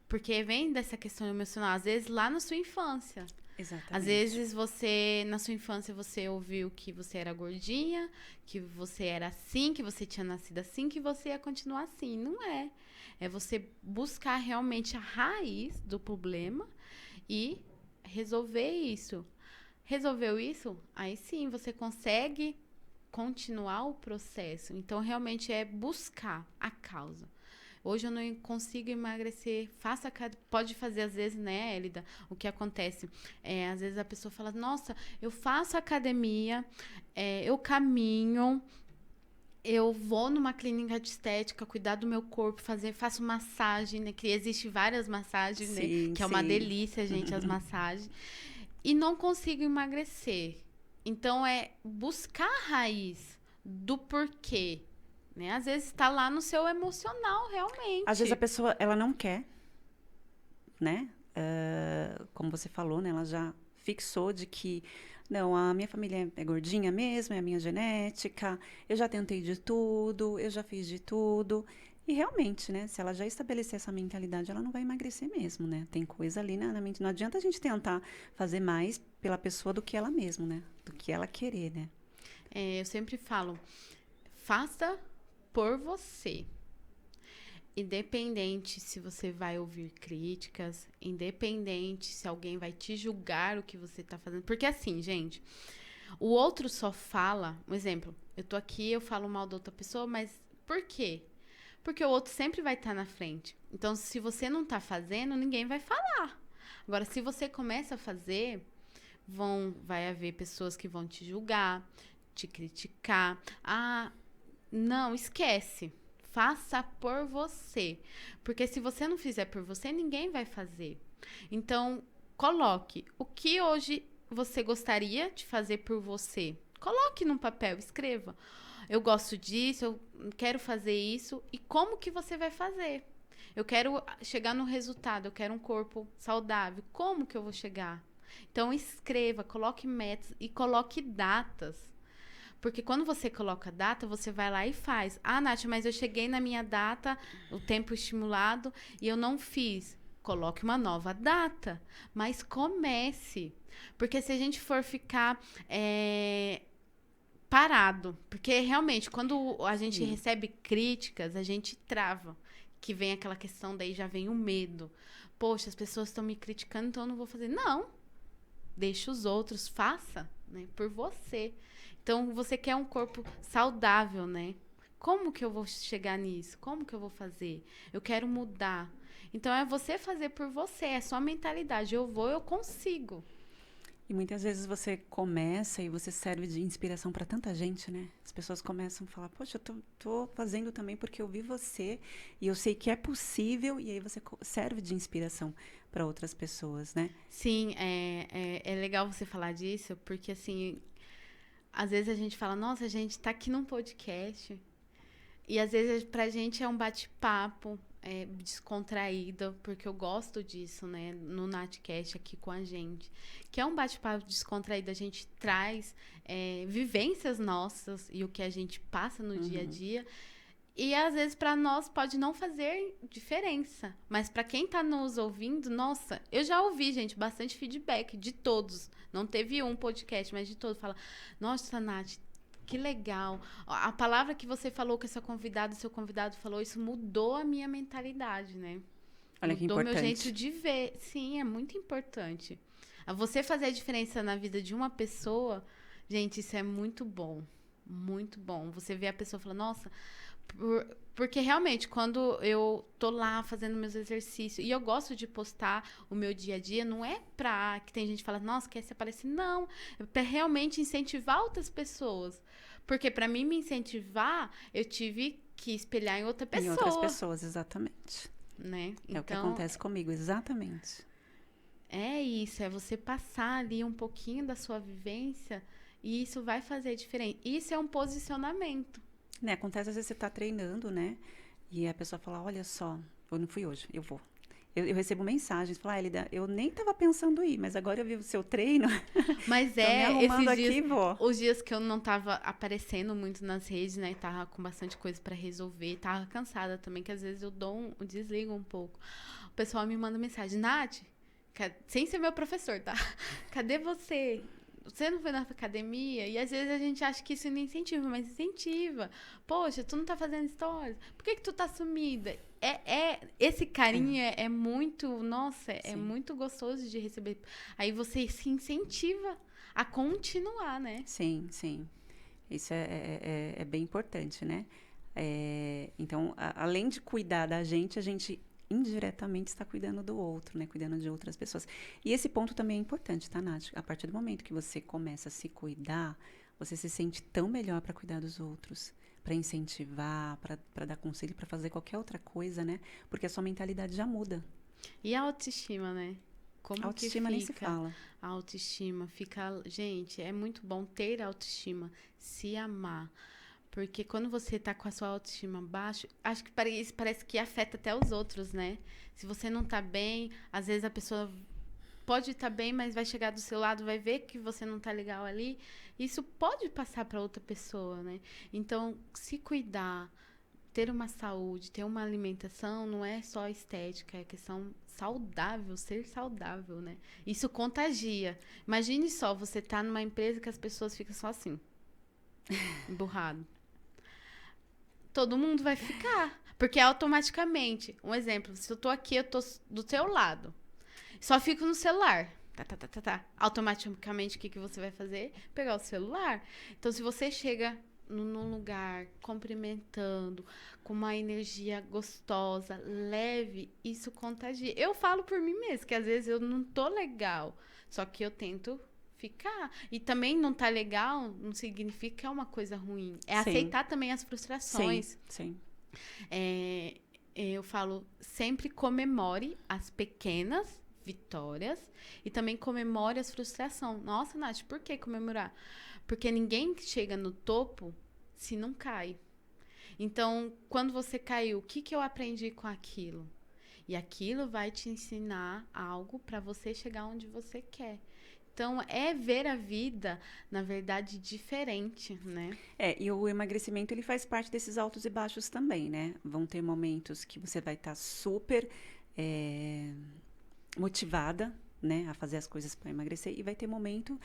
Porque vem dessa questão emocional, às vezes lá na sua infância. Exatamente. Às vezes você, na sua infância, você ouviu que você era gordinha, que você era assim, que você tinha nascido assim, que você ia continuar assim. Não é. É você buscar realmente a raiz do problema e resolver isso. Resolveu isso? Aí sim, você consegue continuar o processo. Então, realmente é buscar a causa. Hoje eu não consigo emagrecer. Pode fazer às vezes, né, Elida? O que acontece? Às vezes a pessoa fala, nossa, eu faço academia, eu caminho, eu vou numa clínica de estética, cuidar do meu corpo, faço massagem, né? Que existe várias massagens, né? Sim, Que é uma sim. delícia, gente, as massagens. E não consigo emagrecer. Então, é buscar a raiz do porquê. Né? Às vezes está lá no seu emocional, realmente. Às vezes a pessoa, ela não quer, né? Como você falou, né? Ela já fixou de que, não, a minha família é gordinha mesmo, é a minha genética, eu já tentei de tudo, eu já fiz de tudo. E realmente, né? Se ela já estabelecer essa mentalidade, ela não vai emagrecer mesmo, né? Tem coisa ali na mente. Não adianta a gente tentar fazer mais pela pessoa do que ela mesma, né? Do que ela querer, né? Eu sempre falo, faça por você. Independente se você vai ouvir críticas, independente se alguém vai te julgar o que você tá fazendo. Porque assim, gente, o outro só fala, um exemplo, eu tô aqui, eu falo mal da outra pessoa, mas por quê? Porque o outro sempre vai estar na frente. Então, se você não tá fazendo, ninguém vai falar. Agora, se você começa a fazer, vai haver pessoas que vão te julgar, te criticar. Ah, não, esquece. Faça por você. Porque se você não fizer por você, ninguém vai fazer. Então, coloque o que hoje você gostaria de fazer por você. Coloque num papel, escreva. Eu gosto disso, eu quero fazer isso. E como que você vai fazer? Eu quero chegar no resultado, eu quero um corpo saudável. Como que eu vou chegar? Então, escreva, coloque metas e coloque datas. Porque quando você coloca data, você vai lá e faz. Ah, Nath, mas eu cheguei na minha data, o tempo estimulado, e eu não fiz. Coloque uma nova data, mas comece. Porque se a gente for ficar parado, porque realmente, quando a gente recebe críticas, a gente trava. Que vem aquela questão, daí já vem o medo. Poxa, as pessoas estão me criticando, então eu não vou fazer. Não, deixa os outros, faça, né, por você. Então, você quer um corpo saudável, né? Como que eu vou chegar nisso? Como que eu vou fazer? Eu quero mudar. Então, é você fazer por você, é sua mentalidade. Eu vou, eu consigo. E muitas vezes você começa e você serve de inspiração para tanta gente, né? As pessoas começam a falar, poxa, eu tô fazendo também porque eu vi você e eu sei que é possível, e aí você serve de inspiração para outras pessoas, né? Sim, é legal você falar disso, porque assim, às vezes a gente fala, nossa, a gente tá aqui num podcast, e às vezes pra gente é um bate-papo descontraído, porque eu gosto disso, né? No Natcast aqui com a gente. Que é um bate-papo descontraído, a gente traz vivências nossas e o que a gente passa no dia a dia. E às vezes para nós pode não fazer diferença, mas para quem tá nos ouvindo, nossa, eu já ouvi, gente, bastante feedback de todos. Não teve um podcast, mas de todos. Fala, nossa, Nath, que legal. A palavra que você falou que seu convidado falou, isso mudou a minha mentalidade, né? Olha que Mudou importante. meu jeito de ver. Sim, é muito importante. Você fazer a diferença na vida de uma pessoa, gente, isso é muito bom. Muito bom. Você vê a pessoa e fala, nossa, Porque realmente, quando eu tô lá fazendo meus exercícios, e eu gosto de postar o meu dia a dia, não é pra que tem gente que fala, nossa, quer se aparecer? Não, é pra realmente incentivar outras pessoas. Porque pra mim me incentivar, eu tive que espelhar em outra Em outras pessoa, pessoas, exatamente. né? É o que Então, acontece comigo, exatamente. é isso, é você passar ali um pouquinho da sua vivência e isso vai fazer diferença. Isso é um posicionamento. Né, acontece às vezes você tá treinando, né? E a pessoa fala, olha só, eu não fui hoje, eu vou. Eu recebo mensagens, falo, Elida, eu nem estava pensando em ir, mas agora eu vi o seu treino, Mas tô me arrumando esses aqui dias, e vou. os dias que eu não tava aparecendo muito nas redes, né? Tava com bastante coisa pra resolver, tava cansada também, que às vezes eu desligo um pouco. O pessoal me manda mensagem, Nath, sem ser meu professor, tá? Cadê você? Você não foi na academia? E às vezes a gente acha que isso não incentiva, mas incentiva. Poxa, tu não tá fazendo stories? Por que tu tá sumida? Esse carinho é muito, nossa, é Sim. muito gostoso de receber. Aí você se incentiva a continuar, né? Sim, sim. Isso é bem importante, né? Então, além de cuidar da gente, a gente indiretamente está cuidando do outro, né? Cuidando de outras pessoas. E esse ponto também é importante, tá, Nath? A partir do momento que você começa a se cuidar, você se sente tão melhor para cuidar dos outros, para incentivar, para dar conselho, para fazer qualquer outra coisa, né? Porque a sua mentalidade já muda. E a autoestima, né? A Como que autoestima nem se fica fala. a autoestima? Fica, gente, é muito bom ter autoestima, se amar. Porque quando você tá com a sua autoestima baixa, acho que parece que afeta até os outros, né? Se você não tá bem, às vezes a pessoa pode estar bem, mas vai chegar do seu lado, vai ver que você não tá legal ali. Isso pode passar para outra pessoa, né? Então, se cuidar, ter uma saúde, ter uma alimentação, não é só estética, é questão saudável, ser saudável, né? Isso contagia. Imagine só, você tá numa empresa que as pessoas ficam só assim, emburrado. Todo mundo vai ficar. Porque automaticamente, um exemplo, se eu tô aqui, eu tô do teu lado. Só fico no celular. Tá. Automaticamente, o que você vai fazer? Pegar o celular. Então, se você chega num lugar cumprimentando, com uma energia gostosa, leve, isso contagia. Eu falo por mim mesma, que às vezes eu não tô legal. Só que eu tento ficar. E também não tá legal não significa que é uma coisa ruim. É Sim, aceitar também as sim, frustrações. sim. É, eu falo, sempre comemore as pequenas vitórias e também comemore as frustrações. Nossa, Nath, por que comemorar? Porque ninguém chega no topo se não cai. Então, quando você caiu, o que eu aprendi com aquilo? E aquilo vai te ensinar algo para você chegar onde você quer. Então, é ver a vida, na verdade, diferente, né? E o emagrecimento, ele faz parte desses altos e baixos também, né? Vão ter momentos que você vai estar super motivada, né, a fazer as coisas para emagrecer, e vai ter momento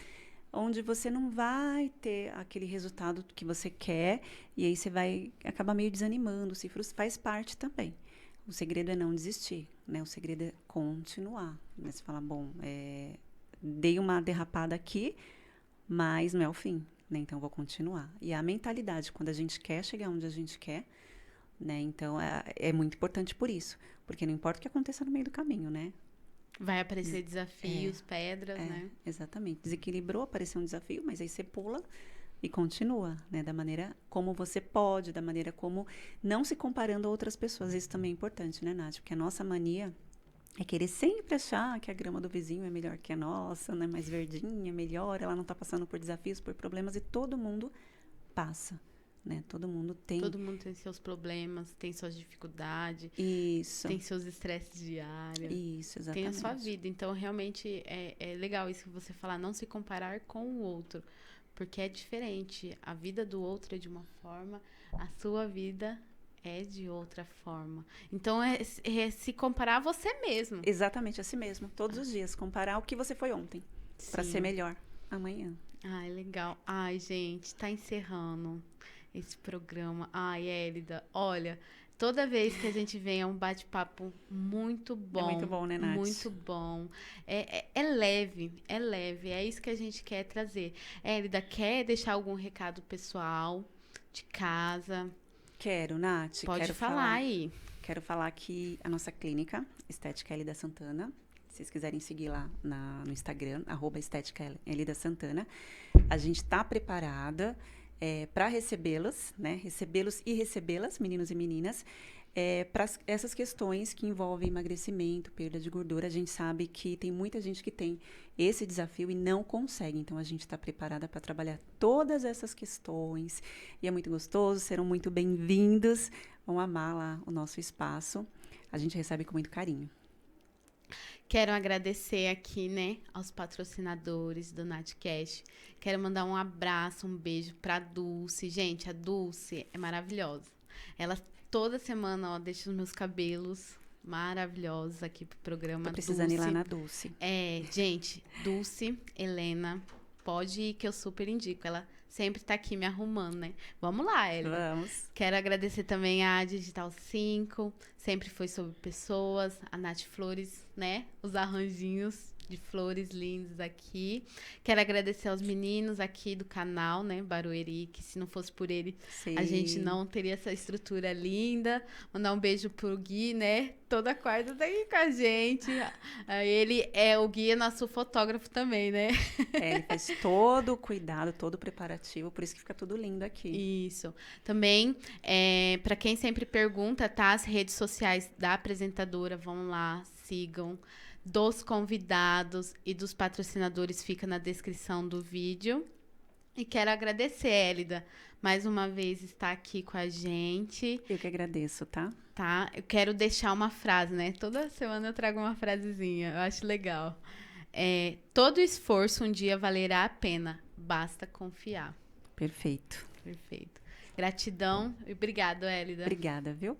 onde você não vai ter aquele resultado que você quer, e aí você vai acabar meio desanimando, se frustra, faz parte também. O segredo é não desistir, né? O segredo é continuar, né? Você fala, bom, dei uma derrapada aqui, mas não é o fim, né? Então vou continuar. E a mentalidade, quando a gente quer chegar onde a gente quer, né? Então é muito importante por isso, porque não importa o que aconteça no meio do caminho, né? Vai aparecer desafios, pedras, né? Exatamente. Desequilibrou, apareceu um desafio, mas aí você pula e continua, né? Da maneira como você pode, da maneira como não se comparando a outras pessoas. Isso também é importante, né, Nath? Porque a nossa mania é querer sempre achar que a grama do vizinho é melhor que a nossa, né? Mais verdinha, melhor, ela não está passando por desafios, por problemas, e todo mundo passa, né? Todo mundo tem. Todo mundo tem seus problemas, tem suas dificuldades, Isso. tem seus estresses diários. Isso, exatamente. Tem a sua vida. Então, realmente, é legal isso que você falar, não se comparar com o outro. Porque é diferente. A vida do outro é de uma forma, a sua vida é de outra forma. Então, é se comparar a você mesmo. Exatamente, a si mesmo. Todos os dias. Comparar o que você foi ontem. Para ser melhor amanhã. Ai, legal. Ai, gente, tá encerrando esse programa. Ai, Élida, olha, toda vez que a gente vem é um bate-papo muito bom. É muito bom, né, Nath? Muito bom. É leve, é leve. É isso que a gente quer trazer. Élida, quer deixar algum recado pessoal de casa? Quero, Nath. Pode falar aí. Quero falar que a nossa clínica, Estética Elida Santana, se vocês quiserem seguir lá no Instagram, @Estética Elida Santana, a gente está preparada para recebê-los, né? Recebê-los e recebê-las, meninos e meninas, para essas questões que envolvem emagrecimento, perda de gordura. A gente sabe que tem muita gente que tem esse desafio e não consegue. Então, a gente está preparada para trabalhar todas essas questões. E é muito gostoso, serão muito bem-vindos. Vão amar lá o nosso espaço. A gente recebe com muito carinho. Quero agradecer aqui, né, aos patrocinadores do Natcast. Quero mandar um abraço, um beijo pra Dulce. Gente, a Dulce é maravilhosa. Ela toda semana, ó, deixa os meus cabelos maravilhosos aqui pro programa. Tô precisando ir lá na Dulce. Gente, Dulce, Helena, pode ir que eu super indico. Ela sempre tá aqui me arrumando, né? Vamos lá, Elida. Vamos. Quero agradecer também a Digital 5, sempre foi sobre pessoas, a Nath Flores, né? Os arranjinhos de flores lindos aqui. Quero agradecer aos meninos aqui do canal, né? Barueri, que se não fosse por ele, Sim. a gente não teria essa estrutura linda. Mandar um beijo pro Gui, né? Toda quarta tá aqui com a gente. Ele é o Gui, é nosso fotógrafo também, né? Ele faz todo o cuidado, todo o preparativo, por isso que fica tudo lindo aqui. Isso. Também, para quem sempre pergunta, tá? As redes sociais da apresentadora, vão lá, sigam. Dos convidados e dos patrocinadores fica na descrição do vídeo. E quero agradecer, Elida, mais uma vez estar aqui com a gente. Eu que agradeço, tá? Tá? Eu quero deixar uma frase, né? Toda semana eu trago uma frasezinha, eu acho legal. Todo esforço um dia valerá a pena, basta confiar. Perfeito. Perfeito. Gratidão e obrigado, Elida. Obrigada, viu?